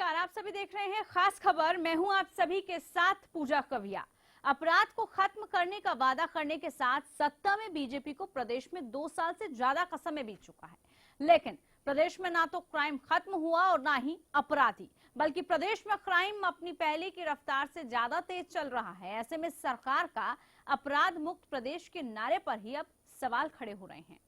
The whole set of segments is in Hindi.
नमस्कार, आप सभी देख रहे हैं खास खबर। मैं हूं आप सभी के साथ पूजा कविया। अपराध को खत्म करने का वादा करने के साथ सत्ता में बीजेपी को प्रदेश में 2 साल से ज्यादा का समय बीत चुका है, लेकिन प्रदेश में ना तो क्राइम खत्म हुआ और ना ही अपराधी, बल्कि प्रदेश में क्राइम अपनी पहले की रफ्तार से ज्यादा तेज चल रहा है। ऐसे में सरकार का अपराध मुक्त प्रदेश के नारे पर ही अब सवाल खड़े हो रहे हैं।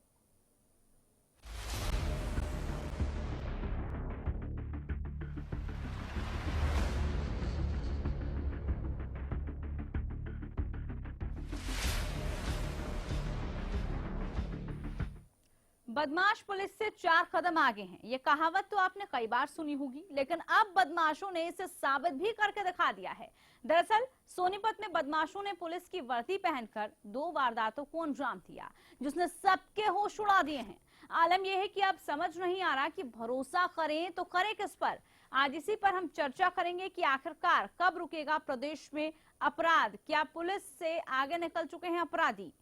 बदमाश पुलिस से 4 कदम आगे हैं। ये कहावत तो आपने कई बार सुनी होगी, लेकिन अब बदमाशों ने इसे साबित भी करके दिखा दिया है। दरअसल सोनीपत में बदमाशों ने पुलिस की वर्दी पहनकर 2 वारदातों को अंजाम दिया, जिसने सबके होश उड़ा दिए हैं। आलम यह है कि अब समझ नहीं आ रहा कि भरोसा करें तो करें किस पर। आज इसी पर हम चर्चा करेंगे कि आखिरकार कब रुकेगा प्रदेश में अपराध। क्या पुलिस से आगे निकल चुके हैं अपराधी?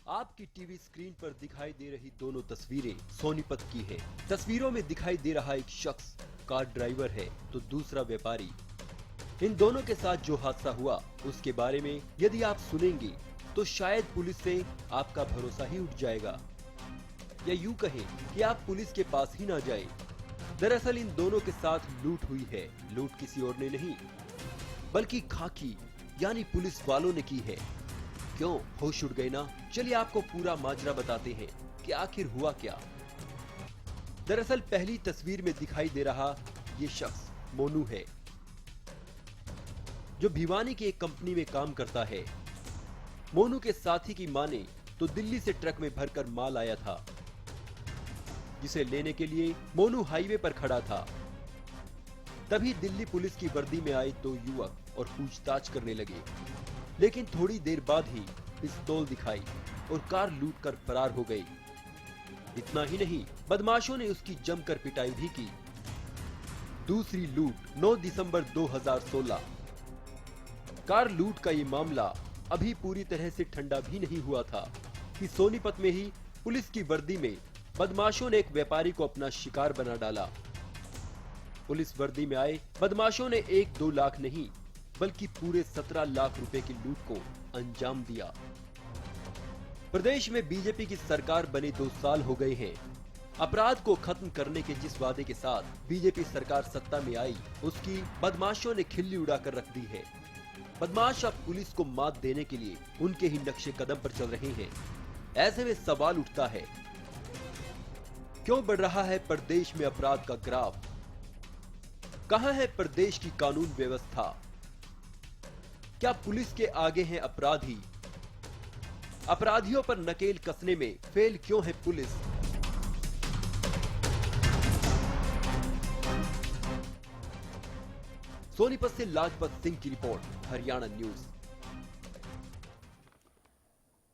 आपकी टीवी स्क्रीन पर दिखाई दे रही दोनों तस्वीरें सोनीपत की हैं। तस्वीरों में दिखाई दे रहा एक शख्स कार ड्राइवर है तो दूसरा व्यापारी। इन दोनों के साथ जो हादसा हुआ उसके बारे में यदि आप सुनेंगे तो शायद पुलिस से आपका भरोसा ही उठ जाएगा, या यूं कहें कि आप पुलिस के पास ही ना जाए। दरअसल इन दोनों के साथ लूट हुई है। लूट किसी और ने नहीं बल्कि खाकी यानी पुलिस वालों ने की है। क्यों, होश उड़ गए ना? चलिए आपको पूरा माजरा बताते हैं कि आखिर हुआ क्या। दरअसल पहली तस्वीर में दिखाई दे रहा ये शख्स मोनू है, जो भिवानी की एक कंपनी में काम करता है। मोनू के साथी की माने तो दिल्ली से ट्रक में भरकर माल आया था, जिसे लेने के लिए मोनू हाईवे पर खड़ा था। तभी दिल्ली पुलिस की वर्दी में आए 2 युवक और पूछताछ करने लगे, लेकिन थोड़ी देर बाद ही पिस्तौल दिखाई और कार लूटकर फरार हो गई। इतना ही नहीं, बदमाशों ने उसकी जमकर पिटाई भी की। दूसरी लूट 9 दिसंबर 2016। कार लूट का ये मामला अभी पूरी तरह से ठंडा भी नहीं हुआ था कि सोनीपत में ही पुलिस की वर्दी में बदमाशों ने एक व्यापारी को अपना शिकार बना डाला। पुलिस वर्दी में आए बदमाशों ने 1-2 लाख नहीं बल्कि पूरे 17 लाख रुपए की लूट को अंजाम दिया। प्रदेश में बीजेपी की सरकार बने 2 साल हो गए हैं। अपराध को खत्म करने के जिस वादे के साथ बीजेपी सरकार सत्ता में आई, उसकी बदमाशों ने खिल्ली उड़ाकर रख दी है। बदमाश अब पुलिस को मात देने के लिए उनके ही नक्शे कदम पर चल रहे हैं। ऐसे में सवाल उठता है, क्यों बढ़ रहा है प्रदेश में अपराध का ग्राफ? कहां है प्रदेश की कानून व्यवस्था? क्या पुलिस के आगे हैं अपराधी? अपराधियों पर नकेल कसने में फेल क्यों है पुलिस? सोनीपत से लाजपत सिंह की रिपोर्ट, हरियाणा न्यूज।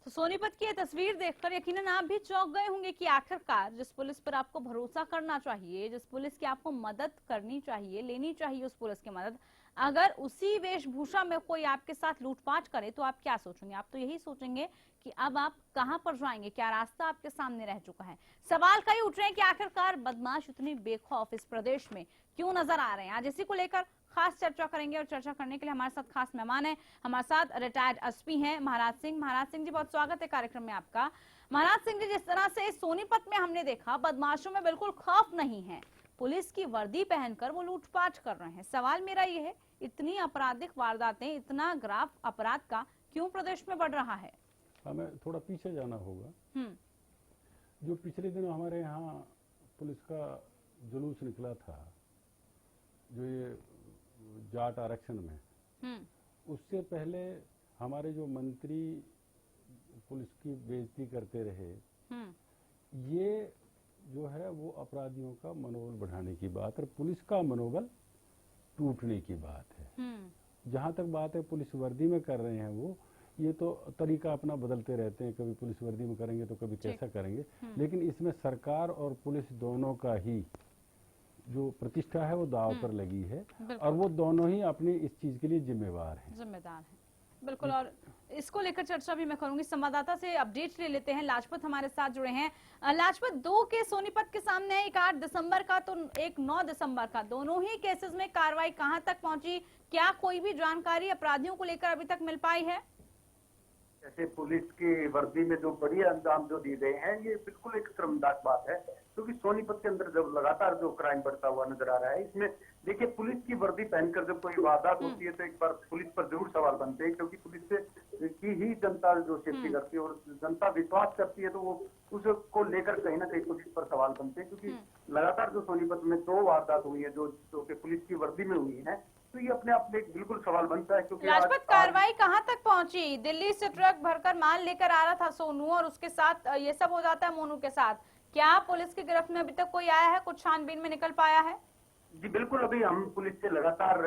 सोनीपत की यह तस्वीर देखकर यकीनन आप भी चौंक गए होंगे कि आखिरकार जिस पुलिस पर आपको भरोसा करना चाहिए, जिस पुलिस की आपको मदद करनी चाहिए, लेनी चाहिए उस पुलिस की मदद, अगर उसी वेशभूषा में कोई आपके साथ लूटपाट करे तो आप क्या सोचेंगे? आप तो यही सोचेंगे कि अब आप कहां पर जाएंगे, क्या रास्ता आपके सामने रह चुका है। सवाल कई उठ रहे हैं कि आखिरकार बदमाश इतनी बेखौफ इस प्रदेश में क्यों नजर आ रहे हैं। आज इसी को लेकर खास चर्चा करेंगे और चर्चा करने के लिए हमारे साथ खास मेहमान है। हमारे साथ रिटायर्ड एसपी हैं महाराज सिंह। महाराज सिंह जी, बहुत स्वागत है कार्यक्रम में आपका। महाराज सिंह जी, जिस तरह से सोनीपत में हमने देखा बदमाशों में बिल्कुल खौफ नहीं है, पुलिस की वर्दी पहनकर वो लूटपाट कर रहे हैं। सवाल मेरा ये है, इतनी आपराधिक वारदातें, इतना ग्राफ अपराध का क्यों प्रदेश में बढ़ रहा है? हमें थोड़ा पीछे जाना होगा। जो पिछले दिनों हमारे यहाँ पुलिस का जुलूस निकला था, जो ये जाट आरक्षण में, उससे पहले हमारे जो मंत्री पुलिस की बेइज्जती करते रहे, ये जो है वो अपराधियों का मनोबल बढ़ाने की बात और पुलिस का मनोबल टूटने की बात है। जहां तक बात है पुलिस वर्दी में कर रहे हैं वो, ये तो तरीका अपना बदलते रहते हैं, कभी पुलिस वर्दी में करेंगे तो कभी कैसा करेंगे, लेकिन इसमें सरकार और पुलिस दोनों का ही जो प्रतिष्ठा है वो दांव पर लगी है और वो दोनों ही अपनी इस चीज के लिए जिम्मेदार हैं। बिल्कुल। और इसको लेकर चर्चा भी मैं करूंगी। संवाददाता से अपडेट ले लेते हैं। लाजपत हमारे साथ जुड़े हैं। लाजपत, दो केस सोनीपत के सामने है, एक 8 दिसंबर का तो एक 9 दिसंबर का। दोनों ही केसेस में कार्रवाई कहां तक पहुंची? क्या कोई भी जानकारी अपराधियों को लेकर अभी तक मिल पाई है? जैसे पुलिस की वर्दी में जो बड़ी अंजाम जो दिए गए हैं, ये बिल्कुल एक शर्मनाक बात है, क्योंकि सोनीपत के अंदर जब लगातार जो क्राइम बढ़ता हुआ नजर आ रहा है, इसमें देखिए पुलिस की वर्दी पहनकर जब कोई वारदात होती है तो एक बार पुलिस पर जरूर सवाल बनते हैं, क्योंकि पुलिस से की ही जनता जो सेफ्टी करती है और जनता विश्वास करती है, तो वो उसको लेकर कहीं ना कहीं पुलिस पर सवाल बनते हैं। क्योंकि लगातार जो सोनीपत में 2 वारदात हुई है जो कि पुलिस की वर्दी में हुई है, तो ये अपने आप में एक बिल्कुल सवाल बनता है। क्योंकि लाजपत, कार्रवाई कहां तक पहुंची? दिल्ली से ट्रक भरकर माल लेकर आ रहा था सोनू और उसके साथ ये सब हो जाता है मोनू के साथ। क्या पुलिस की गिरफ्त में अभी तक कोई आया है? कुछ छानबीन में निकल पाया है? जी बिल्कुल, अभी हम पुलिस से लगातार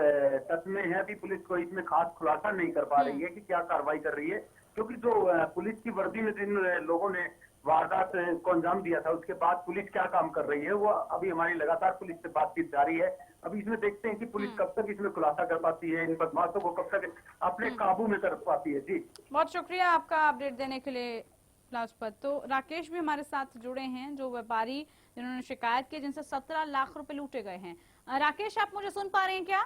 टच में है। अभी पुलिस को इसमें खास खुलासा नहीं कर पा रही है कि क्या कार्रवाई कर रही है, क्योंकि जो पुलिस की वर्दी में जिन लोगों ने वारदात को अंजाम दिया था, उसके बाद पुलिस क्या काम कर रही है, वो अभी हमारी लगातार पुलिस से बातचीत जारी है। अभी इसमें देखते हैं कि पुलिस कब तक इसमें खुलासा कर पाती है, इन बदमाशों को कब तक अपने काबू में कर पाती है। जी बहुत शुक्रिया आपका अपडेट देने के लिए लाजपत। तो राकेश भी हमारे साथ जुड़े हैं, जो व्यापारी जिन्होंने शिकायत की, जिनसे 17 लाख रुपए लूटे गए हैं। राकेश, आप मुझे सुन पा रहे हैं क्या?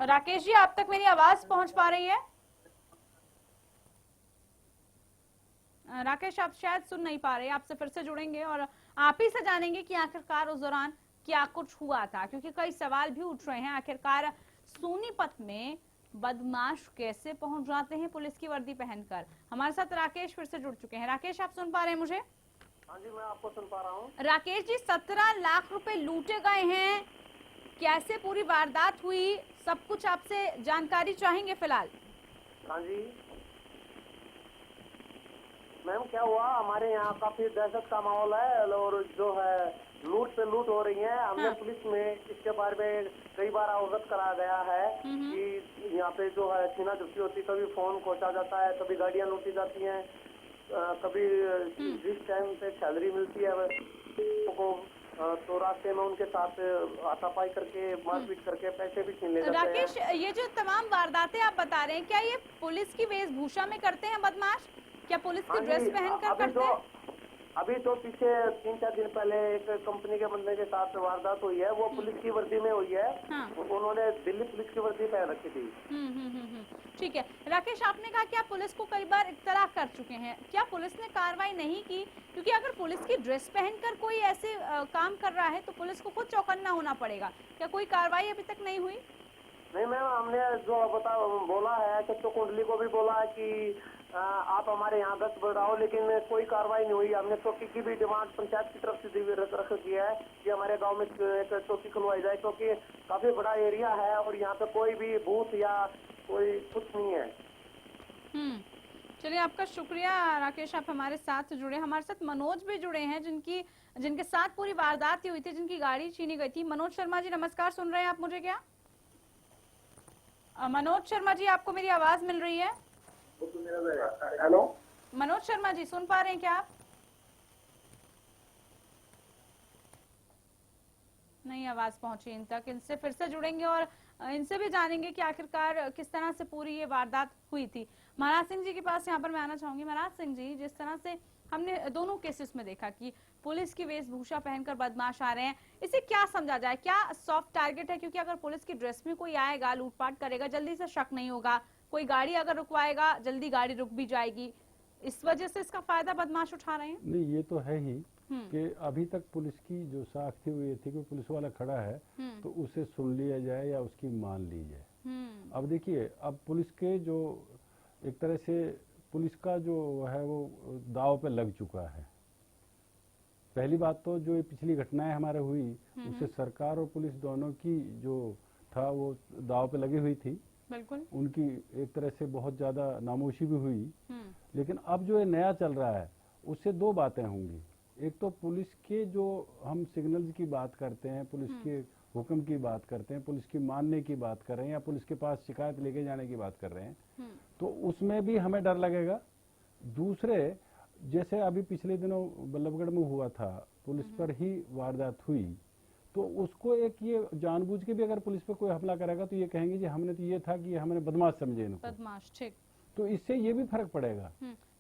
राकेश जी, आप तक मेरी आवाज पहुंच पा रही है? राकेश, आप शायद सुन नहीं पा रहे। आपसे फिर से जुड़ेंगे और आप ही से जानेंगे कि आखिरकार उस दौरान क्या कुछ हुआ था, क्योंकि कई सवाल भी उठ रहे हैं। आखिरकार सोनीपत में बदमाश कैसे पहुंच जाते हैं पुलिस की वर्दी पहनकर? हमारे साथ राकेश फिर से जुड़ चुके हैं। राकेश, आप सुन पा रहे हैं मुझे? हाँ जी, मैं आपको सुन पा रहा हूँ। राकेश जी, 17 लाख रुपए लूटे गए हैं, कैसे पूरी वारदात हुई, सब कुछ आपसे जानकारी चाहेंगे फिलहाल। हाँ जी मैम, क्या हुआ, हमारे यहाँ काफी दहशत का माहौल है और जो है लूट पे लूट हो रही है। हमने हाँ। पुलिस में इसके बारे में कई बार अवगत कराया गया है कि यहाँ पे जो है छीना झपटी होती, कभी फोन खोचा जाता है, कभी गाड़ियाँ लूटी जाती हैं, कभी जिस टाइम पे सैलरी मिलती है को तो रास्ते में उनके साथ हाथापाई करके मारपीट करके पैसे भी छीन ले जाते हैं। राकेश, ये जो तमाम वारदातें आप बता रहे हैं, क्या ये पुलिस की वेशभूषा में करते हैं बदमाश? क्या पुलिस की हाँ ड्रेस जी, पहनकर करते हैं? अभी तो पीछे 3-4 दिन पहले एक कंपनी के बंदे के साथ वारदात हुई है, वो पुलिस की वर्दी में हुई है। हाँ। उन्होंने दिल्ली पुलिस की वर्दी पहन रखी थी। ठीक है राकेश, आपने कहा कि आप पुलिस को कई बार इत्तला कर चुके हैं, क्या पुलिस ने कार्रवाई नहीं की? क्योंकि अगर पुलिस की ड्रेस पहनकर कोई ऐसे काम कर रहा है तो पुलिस को खुद चौकन्ना होना पड़ेगा। क्या कोई कार्रवाई अभी तक नहीं हुई? नहीं मैम, हमने जो बोला है सच्चो कुंडली को भी बोला है कि आप हमारे यहाँ गश्त बढ़ाओ, लेकिन कोई कार्रवाई नहीं हुई। हमने चौकी की भी डिमांड पंचायत की तरफ से रख दी है कि हमारे गांव में एक चौकी खुलवाई जाए, क्योंकि काफी बड़ा एरिया है और यहाँ पे कोई भी बूथ या कोई कुछ नहीं है। चलिए, आपका शुक्रिया राकेश, आप हमारे साथ जुड़े। हमारे साथ मनोज भी जुड़े हैं, जिनके साथ पूरी वारदात हुई थी, जिनकी गाड़ी छीनी गई थी। मनोज शर्मा जी, नमस्कार, सुन रहे हैं आप मुझे क्या? मनोज शर्मा जी, आपको मेरी आवाज मिल रही है? हेलो मनोज शर्मा जी, सुन पा रहे हैं क्या आप? नहीं आवाज पहुंची इन तक। इनसे फिर से जुड़ेंगे और इनसे भी जानेंगे कि आखिरकार किस तरह से पूरी ये वारदात हुई थी। महाराज सिंह जी के पास यहाँ पर मैं आना चाहूंगी। महाराज सिंह जी, जिस तरह से हमने दोनों केसेस में देखा कि पुलिस की वेशभूषा पहनकर बदमाश आ रहे हैं, इसे क्या समझा जाए? क्या सॉफ्ट टारगेट है? क्योंकि अगर पुलिस की ड्रेस में कोई आएगा, लूटपाट करेगा, जल्दी से शक नहीं होगा। कोई गाड़ी अगर रुकवाएगा, जल्दी गाड़ी रुक भी जाएगी। इस वजह से इसका फायदा बदमाश उठा रहे हैं। नहीं, ये तो है ही कि अभी तक पुलिस की जो साख हुई थी कि पुलिस वाला खड़ा है तो उसे सुन लिया जाए या उसकी मान ली जाए। अब देखिए, अब पुलिस के जो एक तरह से पुलिस का जो है वो दाव पे लग चुका है। पहली बात तो जो पिछली घटनाएं हमारे हुई उससे सरकार और पुलिस दोनों की जो था वो दाव पे लगी हुई थी। बिल्कुल, उनकी एक तरह से बहुत ज्यादा नामोशी भी हुई। लेकिन अब जो ये नया चल रहा है उससे 2 बातें होंगी। एक तो पुलिस के जो हम सिग्नल्स की बात करते हैं, पुलिस के हुक्म की बात करते हैं, पुलिस की मानने की बात कर रहे हैं या पुलिस के पास शिकायत लेके जाने की बात कर रहे हैं, तो उसमें भी हमें डर लगेगा। दूसरे, जैसे अभी पिछले दिनों बल्लभगढ़ में हुआ था, पुलिस पर ही वारदात हुई, तो उसको एक ये जानबूझ के भी अगर पुलिस पे कोई हमला करेगा तो ये कहेंगे जी हमने तो ये था कि हमने बदमाश समझे इनको, बदमाश, ठीक। तो इससे ये भी फर्क पड़ेगा।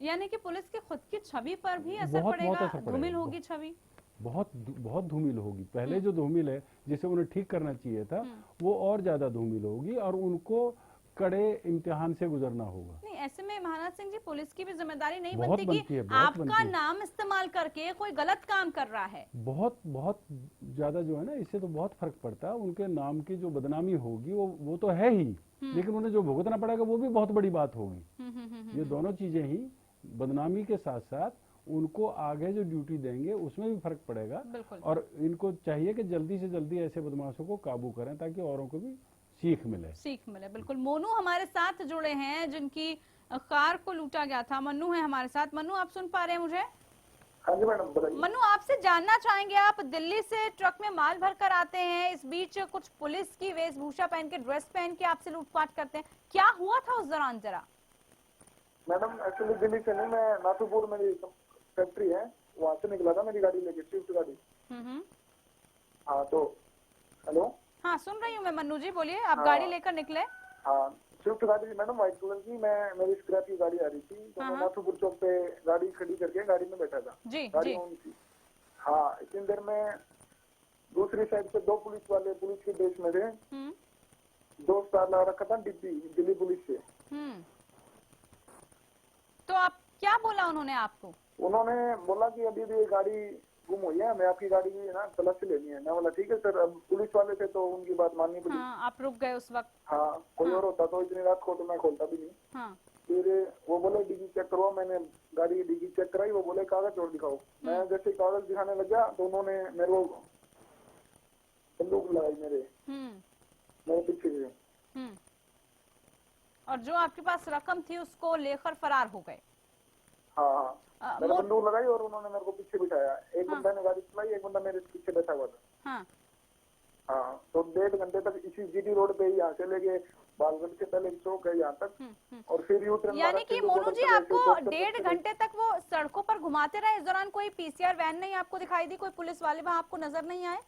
यानी कि पुलिस की खुद की छवि पर भी असर बहुत पड़ेगा, असर पड़ेगा, धूमिल होगी छवि। बहुत धूमिल होगी। पहले जो धूमिल है जिसे उन्हें ठीक करना चाहिए था वो और ज्यादा धूमिल होगी और उनको कड़े इम्तिहान से गुजरना होगा। नहीं, ऐसे में महाराज सिंह जी पुलिस की भी जिम्मेदारी नहीं बहुत बनती बनती है, कि बहुत आपका बनती है। नाम इस्तेमाल करके कोई गलत काम कर रहा है। बहुत ज्यादा जो है ना, इससे तो बहुत फर्क पड़ता है। उनके नाम की जो बदनामी होगी वो तो है ही, लेकिन उन्हें जो भुगतना पड़ेगा वो भी बहुत बड़ी बात होगी। ये दोनों चीजें ही, बदनामी के साथ साथ उनको आगे जो ड्यूटी देंगे उसमें भी फर्क पड़ेगा। और इनको चाहिए कि जल्दी से जल्दी ऐसे बदमाशों को काबू करें ताकि औरों को भी सीख मिले। बिल्कुल। मोनू हमारे साथ जुड़े हैं जिनकी कार को लूटा गया था। मन्नू है हमारे साथ। मन्नू, आप सुन पा रहे हैं मुझे? हाँ जी मैडम, बताइए। मन्नू, आपसे जानना चाहेंगे, आप दिल्ली से ट्रक में माल भर कर आते हैं, इस बीच कुछ पुलिस की वेशभूषा पहन के, ड्रेस पहन के आपसे लूटपाट करते हैं, क्या हुआ था उस दौरान जरा? मैडम एक्चुअली दिल्ली से नहीं, मैं नाथुपुर मेरी फैक्ट्री है, वहाँ से निकला था मेरी गाड़ी लेके, स्विफ्ट गाड़ी। हाँ तो हेलो। हाँ, सुन रही हूँ मैं मन्नू जी, बोलिए। आप गाड़ी लेकर निकले? हाँ, स्विफ्ट गाड़ी थी मैडम, व्हाइट कलर की। मेरी स्क्रैप की गाड़ी आ रही थी, तो मैं नाथुपुर चौक पे गाड़ी खड़ी करके गाड़ी में बैठा था। गाड़ी ऑन थी। हाँ, इतनी देर में दूसरी साइड से दो पुलिस वाले पुलिस के ड्रेस में थे, 2 स्टार लगा रखा था डिब्बी, दिल्ली पुलिस से। तो आप क्या बोला उन्होंने आपको? उन्होंने बोला कि अभी भी गाड़ी गुम हुई है, हमें आपकी गाड़ी की ना तलाशी लेनी है। मैं बोला ठीक है सर। अब पुलिस वाले थे तो उनकी बात माननी पड़ी। आप रुक गए उस वक्त? हाँ, कोई और होता तो इतनी रात को तो मैं खोलता भी नहीं। फिर वो बोले डिग्गी चेक करवाओ, मैंने गाड़ी की डिग्गी चेक कराई, वो बोले कागज और दिखाओ। मैं जैसे कागज दिखाने लगा तो उन्होंने मेरे को बंदूक लगाई मेरे पीछे से। और जो आपके पास रकम थी उसको लेकर फरार हो गए? हाँ, मैंने बंदूक लगाई और उन्होंने मेरे को पीछे बिठाया। एक बंदा ने गाड़ी चलाई, एक बंदा मेरे पीछे बैठा हुआ था। हाँ, तो 1.5 घंटे तक इसी जीटी रोड पे ही, यहाँ से लेके बालगढ़ से पहले चौक है यहाँ तक, और फिर यू टर्न। यानी कि मोनू जी आपको 1.5 घंटे तक वो सड़कों पर घुमाते रहे? इस दौरान कोई पीसीआर वैन नहीं आपको दिखाई दी? कोई पुलिस वाले वहाँ आपको नजर नहीं आए?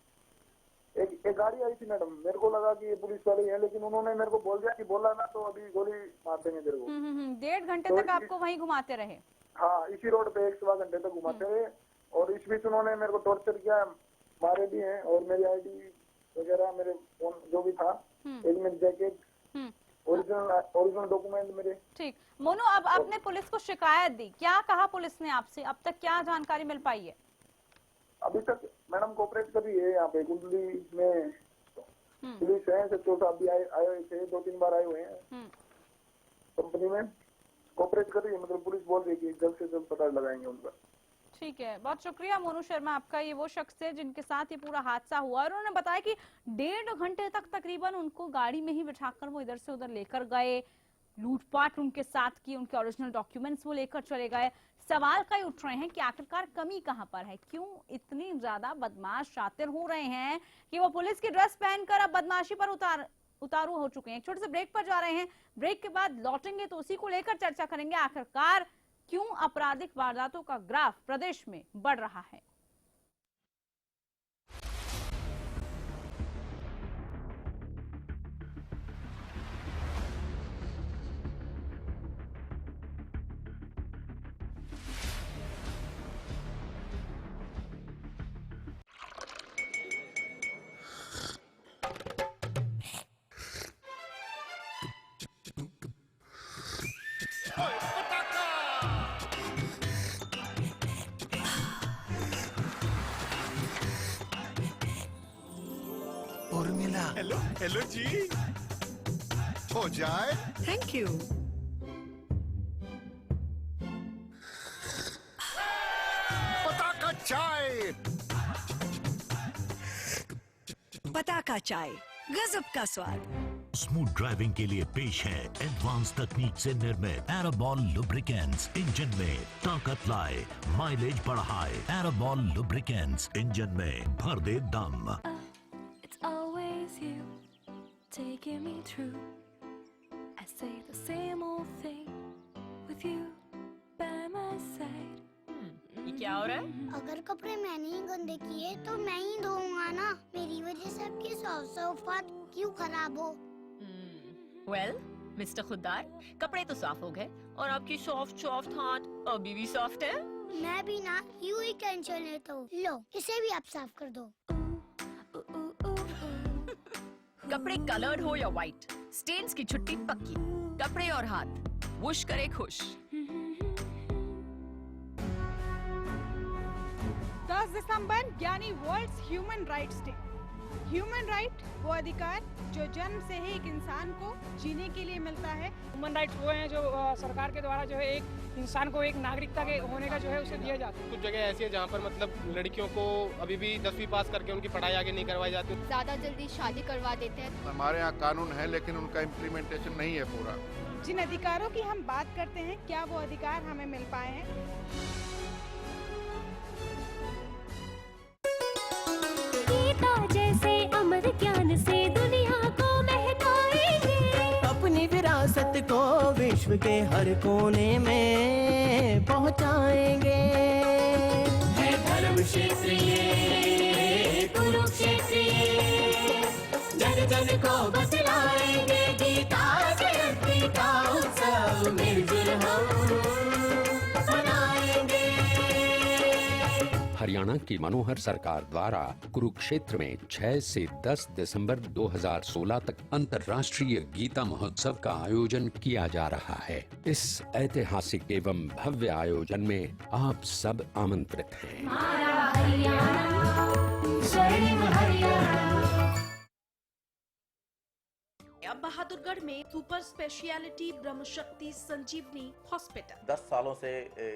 एक गाड़ी आई थी मैडम, मेरे को लगा कि ये पुलिस वाले हैं, लेकिन उन्होंने मेरे को बोल दिया कि बोला ना तो अभी गोली मार देंगे तेरे को। 1.5 घंटे तक आपको वहीं घुमाते रहे? हाँ, इसी रोड पे 1 सवा घंटे तक घुमाते रहे। और इस बीच उन्होंने मेरे को टॉर्चर किया, मारे भी हैं, और मेरी आईडी वगैरह, मेरे फोन जो भी था, हेलमेट, जैकेट, ओरिजिनल डॉक्यूमेंट मेरे। ठीक। मोनू, अब आपने पुलिस को शिकायत दी, क्या कहा पुलिस ने आपसे? अब तक क्या जानकारी मिल पाई है? अभी तक मैडम कोऑपरेट कर रही है। यहाँ पे कुंडली में पुलिस है, सचिव साहब भी आए हुए थे, 2-3 बार आए हुए हैं कंपनी में, कोऑपरेट कर रही है। मतलब पुलिस बोल रही है कि जल्द से जल्द पता लगाएंगे उन पर। ठीक है, बहुत शुक्रिया मोनू शर्मा आपका। ये वो शख्स है जिनके साथ ये पूरा हादसा हुआ, और उन्होंने बताया कि 1.5 घंटे तक तकरीबन उनको गाड़ी में ही बिठाकर वो इधर से उधर लेकर गए, लूटपाट उनके साथ की, उनके ओरिजिनल डॉक्यूमेंट्स वो लेकर चले गए। सवाल कई उठ रहे हैं कि आखिरकार कमी कहां पर है, क्यों इतनी ज्यादा बदमाश शातिर हो रहे हैं कि वो पुलिस की ड्रेस पहनकर अब बदमाशी पर उतारू हो चुके हैं। एक छोटे से ब्रेक पर जा रहे हैं, ब्रेक के बाद लौटेंगे तो उसी को लेकर चर्चा करेंगे, आखिरकार क्यों आपराधिक वारदातों का ग्राफ प्रदेश में बढ़ रहा है। उर्मिला, हेलो हेलो जी, हो जाए। Thank you. पताका चाय, पताका चाय, गजब का स्वाद। स्मूथ ड्राइविंग के लिए पेश है एडवांस तकनीक से निर्मित एराबॉल लुब्रिकेंट्स। इंजन में ताकत लाए, माइलेज बढ़ाए। एराबॉल लुब्रिकेंट्स, इंजन में भर दे दम। It's always you taking me through. I say the same old thing with you by my side. क्या हो रहा है? अगर कपड़े मैंने ही गंदे किए तो मैं ही धोऊंगा ना। मेरी वजह से आपके सोफा क्यों खराब हो? वेल मिस्टर खुद्दार, कपड़े तो साफ हो गए और आपकी सॉफ्ट हाथ अभी भी सॉफ्ट है। मैं भी ना यूं ही टेंशन लेता हूँ। लो इसे भी आप साफ कर दो। कपड़े कलर्ड हो या व्हाइट, स्टेन्स की छुट्टी पक्की। कपड़े और हाथ वुश करे खुश। 10 दिसंबर यानी world human rights day. Human right वो अधिकार जो जन्म से ही एक इंसान को जीने के लिए मिलता है। ह्यूमन राइट्स वो हैं जो सरकार के द्वारा जो है एक इंसान को एक नागरिकता के होने का जो है उसे दिया जाता है। कुछ जगह ऐसी है जहाँ पर मतलब लड़कियों को अभी भी 10वीं पास करके उनकी पढ़ाई आगे नहीं करवाई जाती। ज्यादा जल्दी शादी करवा देते हैं। हमारे यहाँ कानून है लेकिन उनका इम्प्लीमेंटेशन नहीं है पूरा। जिन अधिकारों की हम बात करते हैं, क्या वो अधिकार हमें मिल पाए हैं? गीता जैसे अमर ज्ञान से दुनिया को महकाएंगे। अपनी विरासत को विश्व के हर कोने में पहुंचाएंगे। है धर्म क्षेत्र ये कुरुक्षेत्र, जन जन को बतलाएंगे। गीता जयंती का उत्सव मिलजुल हम मनाएंगे। हरियाणा की मनोहर सरकार द्वारा कुरुक्षेत्र में 6 से 10 दिसंबर 2016 तक अंतर्राष्ट्रीय गीता महोत्सव का आयोजन किया जा रहा है। इस ऐतिहासिक एवं भव्य आयोजन में आप सब आमंत्रित हैं। अब बहादुरगढ़ में सुपर स्पेशलिटी ब्रह्मशक्ति संजीवनी हॉस्पिटल। 10 सालों से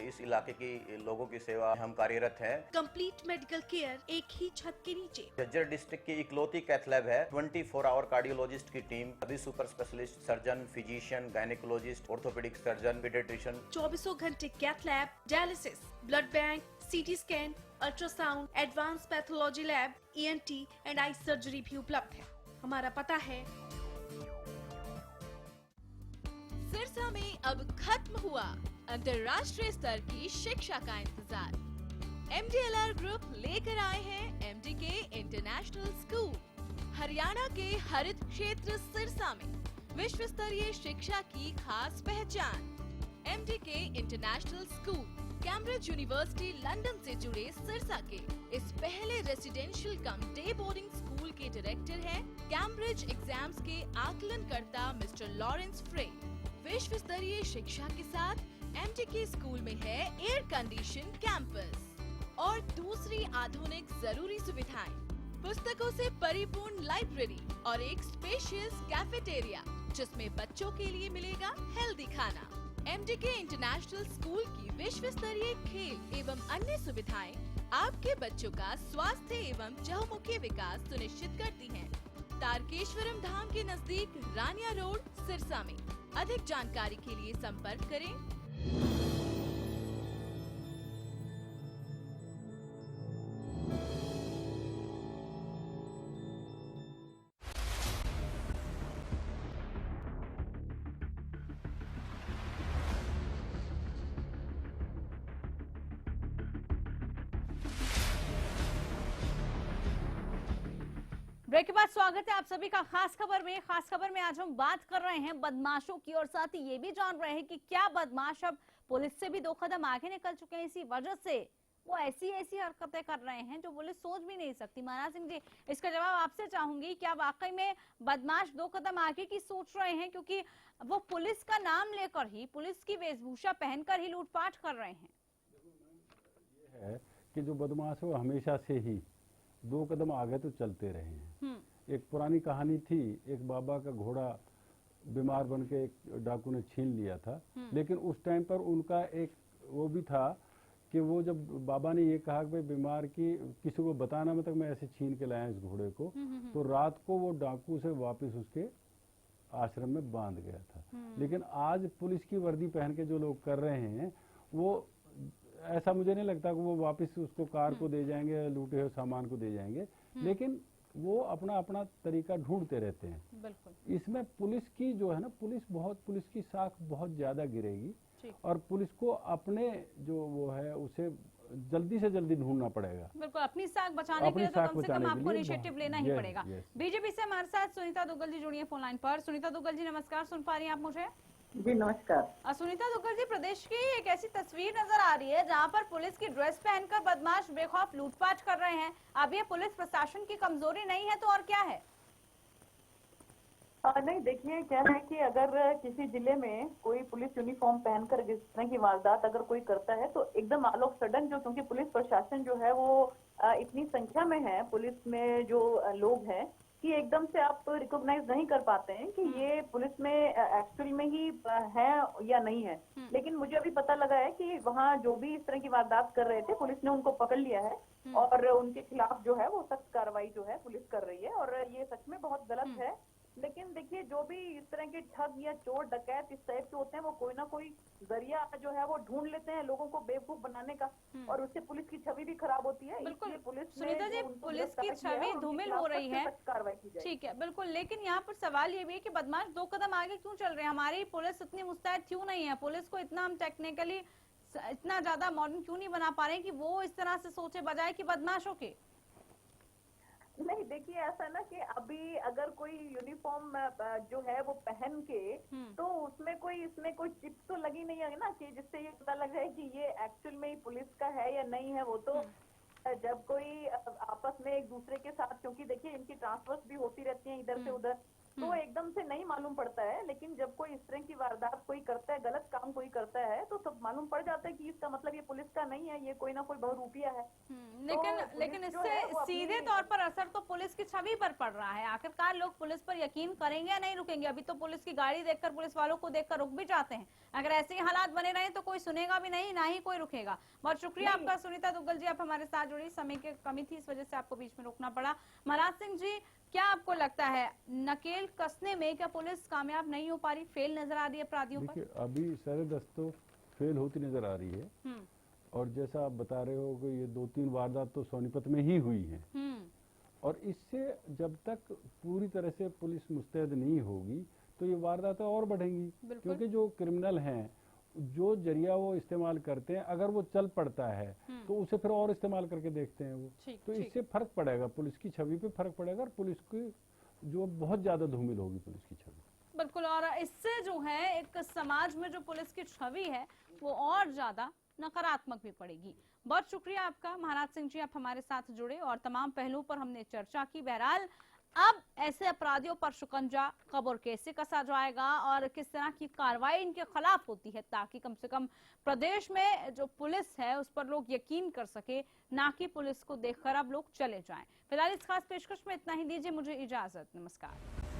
इस इलाके की लोगों की सेवा हम कार्यरत हैं। कंप्लीट मेडिकल केयर एक ही छत के नीचे। झज्जर डिस्ट्रिक्ट की इकलौती कैथ लैब है। 24 आवर कार्डियोलॉजिस्ट की टीम, सभी super specialist, surgeon, physician, gynaecologist, orthopaedic surgeon, paediatrician. 24 घंटे cath lab, dialysis, blood bank, CT scan, ultrasound, advance pathology lab, ENT and eye surgery भी उपलब्ध है। हमारा पता है सिरसा में अब खत्म हुआ अंतर्राष्ट्रीय स्तर की शिक्षा का इंतजार। MDLR ग्रुप लेकर आए हैं MDK इंटरनेशनल स्कूल। हरियाणा के हरित क्षेत्र सिरसा में विश्व स्तरीय शिक्षा की खास पहचान। MDK international school Cambridge university London से जुड़े सिरसा के इस पहले रेसिडेंशियल कम डे बोर्डिंग स्कूल के डायरेक्टर हैं कैम्ब्रिज एग्जाम्स के आकलनकर्ता मिस्टर लॉरेंस फ्रे। विश्व स्तरीय शिक्षा के साथ MDK स्कूल में है एयर कंडीशन कैंपस और दूसरी आधुनिक जरूरी सुविधाएं, पुस्तकों से परिपूर्ण लाइब्रेरी और एक स्पेशियस कैफेटेरिया जिसमें बच्चों के लिए मिलेगा हेल्दी खाना। MDK इंटरनेशनल स्कूल की विश्व स्तरीय खेल एवं अन्य सुविधाएं आपके बच्चों का स्वास्थ्य एवं चहुमुखी विकास सुनिश्चित करती हैं। तारकेश्वरम धाम के नजदीक रानिया रोड सिरसा में। अधिक जानकारी के लिए संपर्क करें। ब्रेक के बाद स्वागत है आप सभी का खास खबर में। खास खबर में आज हम बात कर रहे हैं बदमाशों की और साथ ही ये भी जान रहे हैं कि क्या बदमाश अब पुलिस से भी 2 कदम आगे निकल चुके हैं। इसी वजह से वो ऐसी हरकतें कर रहे हैं जो पुलिस सोच भी नहीं सकती। महाराज सिंह जी, इसका जवाब आपसे चाहूंगी, क्या वाकई में बदमाश 2 कदम आगे की सोच रहे हैं, क्योंकि वो पुलिस का नाम लेकर ही, पुलिस की वेशभूषा पहनकर ही लूटपाट कर रहे हैं? ये है कि जो बदमाश है वो हमेशा से ही 2 कदम आगे तो चलते रहे हैं। एक पुरानी कहानी थी, एक बाबा का घोड़ा बीमार बन के एक डाकू ने छीन लिया था, लेकिन उस टाइम पर उनका एक वो भी था कि वो जब बाबा ने ये कहा कि भाई बीमार की किसी को बताना मत, मैं ऐसे छीन के लाया इस घोड़े को, तो रात को वो डाकू से वापस उसके आश्रम में बांध गया था। लेकिन आज पुलिस की वर्दी पहन के जो लोग कर रहे हैं, वो ऐसा मुझे नहीं लगता कि वो वापस उसको कार को दे जाएंगे, लूटे हुए सामान को दे जाएंगे, लेकिन वो अपना अपना तरीका ढूंढते रहते हैं। बिल्कुल। इसमें पुलिस की जो है ना, पुलिस की साख बहुत ज्यादा गिरेगी और पुलिस को अपने जो वो है उसे जल्दी से जल्दी ढूंढना पड़ेगा। बिल्कुल, अपनी साख बचाने के लिए तो कम से कम आपको इनिशिएटिव लेना ही पड़ेगा। बीजेपी से हमारे साथ सुनीता दुग्गल जी जुड़ी है फोन लाइन पर। सुनीता दुग्गल जी नमस्कार, सुन पा रही हैं आप मुझे? जी नमस्कार। सुनीता दुग्गल जी, प्रदेश की एक ऐसी तस्वीर नजर आ रही है जहां पर पुलिस की ड्रेस पहनकर बदमाश बेखौफ लूटपाट कर रहे हैं। अब ये पुलिस प्रशासन की कमजोरी नहीं है तो और क्या है? नहीं, देखिए क्या है कि अगर किसी जिले में कोई पुलिस यूनिफॉर्म पहनकर इस तरह की वारदात अगर कोई करता है तो एकदम ऑल ऑफ सडन जो, क्योंकि पुलिस प्रशासन जो है वो इतनी संख्या में है, पुलिस में जो लोग हैं कि एकदम से आप रिकॉग्नाइज नहीं कर पाते हैं कि ये पुलिस में एक्चुअल में ही है या नहीं है। लेकिन मुझे अभी पता लगा है कि वहाँ जो भी इस तरह की वारदात कर रहे थे पुलिस ने उनको पकड़ लिया है और उनके खिलाफ जो है वो सख्त कार्रवाई जो है पुलिस कर रही है और ये सच में बहुत गलत है। लेकिन देखिए, जो भी इस तरह के ठग या चोर डकैत इस टाइप के होते हैं वो कोई ना कोई जरिया जो है वो ढूंढ लेते हैं लोगों को बेवकूफ बनाने का और उससे पुलिस की छवि भी खराब होती है। बिल्कुल पुलिस सुनीता जी, पुलिस की छवि धूमिल हो रही है, कार्रवाई की जाए। ठीक है, बिल्कुल। लेकिन यहाँ पर सवाल ये भी है कि बदमाश 2 कदम आगे क्यों चल रहे हैं? हमारी पुलिस इतनी मुस्तैद क्यों नहीं है? पुलिस को इतना हम टेक्निकली इतना ज्यादा मॉडर्न क्यों नहीं बना पा रहे हैं कि वो इस तरह से सोचे बजाय कि बदमाशों के? नहीं, देखिए ऐसा ना कि अभी अगर कोई यूनिफॉर्म जो है वो पहन के तो उसमें कोई चिप तो लगी नहीं है ना कि जिससे ये पता लग जाए कि ये एक्चुअल में ही पुलिस का है या नहीं है। वो तो जब कोई आपस में एक दूसरे के साथ, क्योंकि देखिए इनकी ट्रांसफर्स भी होती रहती हैं इधर से उधर, तो एकदम से नहीं मालूम पड़ता है। लेकिन जब कोई इस तरह की वारदात कोई करता है, गलत काम कोई करता है तो सब मालूम पड़ जाता है कि इसका मतलब ये पुलिस का नहीं है, ये कोई ना कोई बहुरूपिया है। लेकिन इससे सीधे तौर पर असर तो पुलिस की छवि पर पड़ रहा है। आखिरकार लोग पुलिस पर यकीन करेंगे या नहीं रुकेंगे? अभी तो पुलिस की गाड़ी देखकर, पुलिस वालों को देखकर रुक भी जाते हैं। अगर ऐसे ही हालात बने रहे तो कोई सुनेगा भी नहीं, ना ही कोई रुकेगा। बहुत शुक्रिया आपका सुनीता दुग्गल जी, आप हमारे साथ जुड़ी। समय की कमी थी, इस वजह से आपको बीच में रोकना पड़ा। महाराज सिंह जी, क्या आपको लगता है नकेल कसने में क्या पुलिस कामयाब नहीं हो पा रही, फेल नजर आ रही है अपराधियों पर? देखिए, अभी सरेदस्तो फेल होती नजर आ रही है और जैसा आप बता रहे हो कि ये 2-3 वारदात तो सोनीपत में ही हुई है और इससे जब तक पूरी तरह से पुलिस मुस्तैद नहीं होगी तो ये वारदातें और बढ़ेंगी, क्योंकि जो क्रिमिनल हैं जो जरिया वो इस्तेमाल करते हैं अगर वो चल पड़ता है तो उसे फिर और इस्तेमाल करके देखते हैं वो, तो इससे फर्क पड़ेगा, पुलिस की छवि पे फर्क पड़ेगा और पुलिस की जो बहुत ज्यादा धूमिल होगी पुलिस की छवि। बिल्कुल, और इससे जो है एक समाज में जो पुलिस की छवि है वो और ज्यादा नकारात्मक भी पड़ेगी। बहुत शुक्रिया आपका महाराज सिंह जी, आप हमारे साथ जुड़े और तमाम पहलुओं पर हमने चर्चा की। बहरहाल अब ऐसे अपराधियों पर शिकंजा कब और कैसे कसा जाएगा और किस तरह की कार्रवाई इनके खिलाफ होती है ताकि कम से कम प्रदेश में जो पुलिस है उस पर लोग यकीन कर सके, ना कि पुलिस को देखकर अब लोग चले जाएं। फिलहाल इस खास पेशकश में इतना ही, दीजिए मुझे इजाजत, नमस्कार।